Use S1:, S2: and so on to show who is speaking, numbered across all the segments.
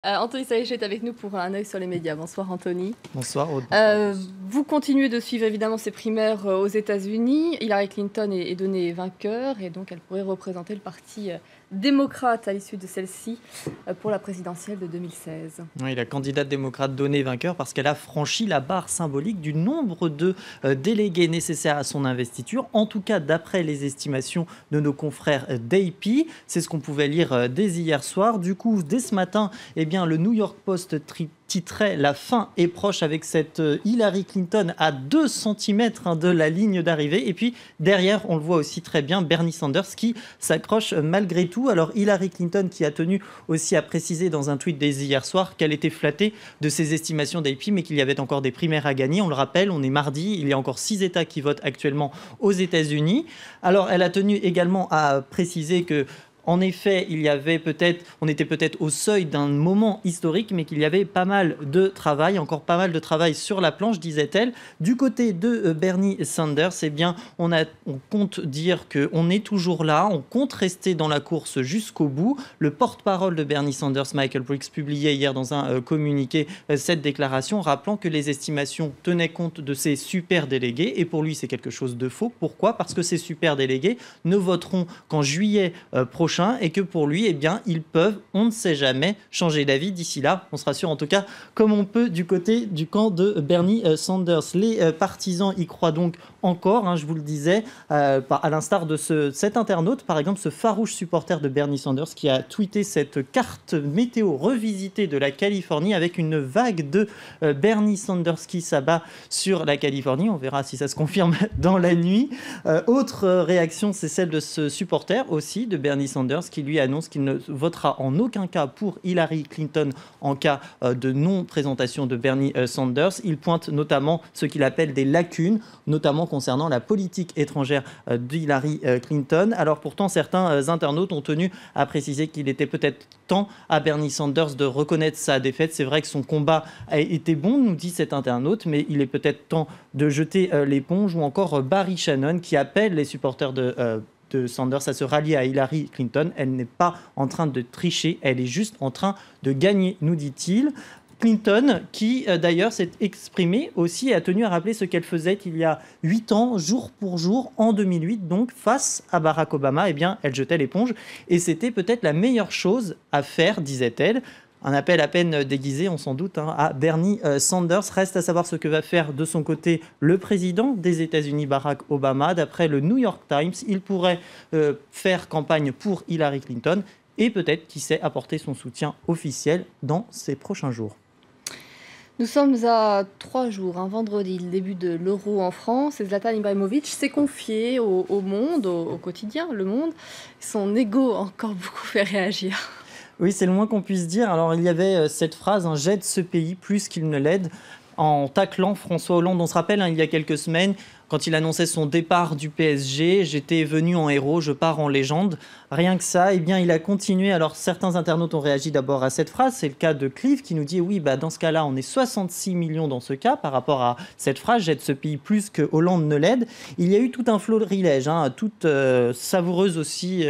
S1: Anthony Saïch est avec nous pour un œil sur les médias. Bonsoir Anthony.
S2: Bonsoir Aude.
S1: Vous continuez de suivre évidemment ces primaires aux États-Unis. Hillary Clinton est donnée vainqueur et donc elle pourrait représenter le parti démocrate à l'issue de celle-ci pour la présidentielle de 2016.
S2: Oui, la candidate démocrate donnée vainqueur parce qu'elle a franchi la barre symbolique du nombre de délégués nécessaires à son investiture, en tout cas d'après les estimations de nos confrères d'AP. C'est ce qu'on pouvait lire dès hier soir. Du coup, dès ce matin, le New York Post titrait "La fin est proche" avec cette Hillary Clinton à 2 cm de la ligne d'arrivée. Et puis derrière, on le voit aussi très bien, Bernie Sanders qui s'accroche malgré tout. Alors Hillary Clinton qui a tenu aussi à préciser dans un tweet dès hier soir qu'elle était flattée de ses estimations d'AP, mais qu'il y avait encore des primaires à gagner. On le rappelle, on est mardi, il y a encore 6 États qui votent actuellement aux États-Unis. Alors elle a tenu également à préciser que en effet, on était peut-être au seuil d'un moment historique, mais qu'il y avait pas mal de travail, encore pas mal de travail sur la planche, disait-elle. Du côté de Bernie Sanders, on compte dire qu'on est toujours là, on compte rester dans la course jusqu'au bout. Le porte-parole de Bernie Sanders, Michael Briggs, publiait hier dans un communiqué cette déclaration, rappelant que les estimations tenaient compte de ces super délégués. Et pour lui, c'est quelque chose de faux. Pourquoi ? Parce que ces super délégués ne voteront qu'en juillet prochain, et que pour lui, ils peuvent, on ne sait jamais, changer d'avis d'ici là. On se rassure en tout cas comme on peut du camp de Bernie Sanders. Les partisans y croient donc encore, je vous le disais, à l'instar de cet internaute, par exemple, ce farouche supporter de Bernie Sanders qui a tweeté cette carte météo revisitée de la Californie avec une vague de Bernie Sanders qui s'abat sur la Californie. On verra si ça se confirme dans la nuit. Autre réaction, c'est celle de ce supporter aussi de Bernie Sanders qui lui annonce qu'il ne votera en aucun cas pour Hillary Clinton en cas de non-présentation de Bernie Sanders. Il pointe notamment ce qu'il appelle des lacunes, notamment concernant la politique étrangère d'Hillary Clinton. Alors pourtant, certains internautes ont tenu à préciser qu'il était peut-être temps à Bernie Sanders de reconnaître sa défaite. C'est vrai que son combat a été bon, nous dit cet internaute, mais il est peut-être temps de jeter l'éponge. Ou encore Barry Shannon qui appelle les supporters de Sanders à se rallier à Hillary Clinton. Elle n'est pas en train de tricher, elle est juste en train de gagner, nous dit-il. Clinton, qui d'ailleurs s'est exprimée aussi et a tenu à rappeler ce qu'elle faisait il y a 8 ans, jour pour jour, en 2008, donc face à Barack Obama, elle jetait l'éponge. Et c'était peut-être la meilleure chose à faire, disait-elle. Un appel à peine déguisé, on s'en doute, à Bernie Sanders. Reste à savoir ce que va faire de son côté le président des États-Unis, Barack Obama. D'après le New York Times, il pourrait faire campagne pour Hillary Clinton et peut-être, qui sait, apporter son soutien officiel dans ces prochains jours.
S1: Nous sommes à 3 jours, vendredi, le début de l'Euro en France. Et Zlatan Ibrahimovic s'est confié au Monde, au quotidien, Le Monde. Son ego a encore beaucoup fait réagir.
S2: Oui, c'est le moins qu'on puisse dire. Alors, il y avait cette phrase, j'aide ce pays plus qu'il ne l'aide, en taclant François Hollande. On se rappelle, il y a quelques semaines, quand il annonçait son départ du PSG, j'étais venu en héros, je pars en légende. Rien que ça, il a continué. Alors, certains internautes ont réagi d'abord à cette phrase. C'est le cas de Clive qui nous dit, oui, dans ce cas-là, on est 66 millions dans ce cas par rapport à cette phrase, j'aide ce pays plus que Hollande ne l'aide. Il y a eu tout un florilège, toute savoureuse aussi,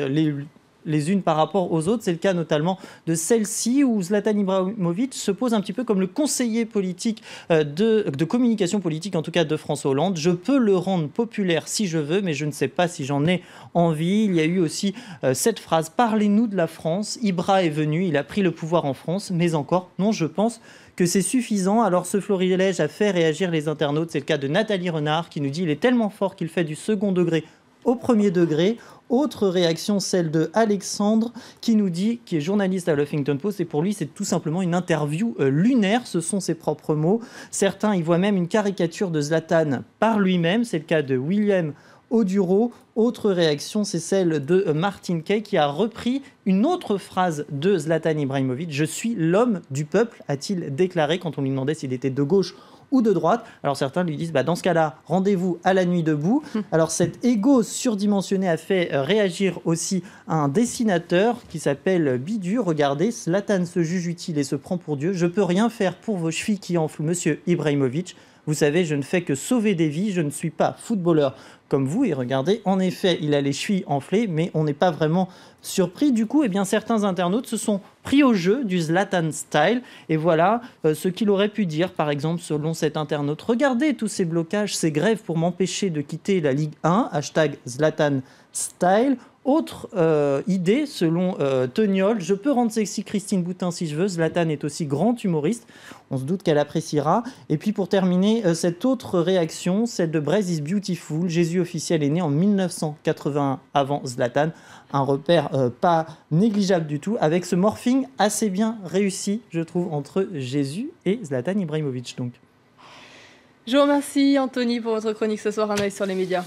S2: les unes par rapport aux autres. C'est le cas notamment de celle-ci où Zlatan Ibrahimovic se pose un petit peu comme le conseiller politique de communication politique, en tout cas de François Hollande. Je peux le rendre populaire si je veux, mais je ne sais pas si j'en ai envie. Il y a eu aussi cette phrase, parlez-nous de la France. Ibra est venu, il a pris le pouvoir en France, mais encore, non, je pense que c'est suffisant. Alors ce florilège a fait réagir les internautes. C'est le cas de Nathalie Renard qui nous dit, il est tellement fort qu'il fait du second degré au premier degré. Autre réaction, celle de Alexandre, qui nous dit, qui est journaliste à l'Huffington Post, et pour lui, c'est tout simplement une interview lunaire, ce sont ses propres mots. Certains y voient même une caricature de Zlatan par lui-même, c'est le cas de William Oduro. Autre réaction, c'est celle de Martin Kay, qui a repris une autre phrase de Zlatan Ibrahimovic. « Je suis l'homme du peuple », a-t-il déclaré quand on lui demandait s'il était de gauche ou de droite. Alors certains lui disent, dans ce cas-là, rendez-vous à la nuit debout. Alors cet ego surdimensionné a fait réagir aussi un dessinateur qui s'appelle Bidu. Regardez, Zlatan se juge utile et se prend pour Dieu. Je peux rien faire pour vos chevilles qui enflent, monsieur Ibrahimovic. Vous savez, je ne fais que sauver des vies, je ne suis pas footballeur comme vous. Et regardez, en effet, il a les chevilles enflées, mais on n'est pas vraiment surpris. Du coup, certains internautes se sont pris au jeu du Zlatan style. Et voilà ce qu'il aurait pu dire, par exemple, selon cet internaute. Regardez tous ces blocages, ces grèves pour m'empêcher de quitter la Ligue 1. Hashtag Zlatan style. Autre idée, selon Toniol, je peux rendre sexy Christine Boutin si je veux. Zlatan est aussi grand humoriste. On se doute qu'elle appréciera. Et puis pour terminer, cette autre réaction, celle de Braise is Beautiful. Jésus officiel est né en 1981 avant Zlatan. Un repère pas négligeable du tout, avec ce morphing assez bien réussi, je trouve, entre Jésus et Zlatan Ibrahimovic. Donc.
S1: Je vous remercie, Anthony, pour votre chronique ce soir. Un œil sur les médias.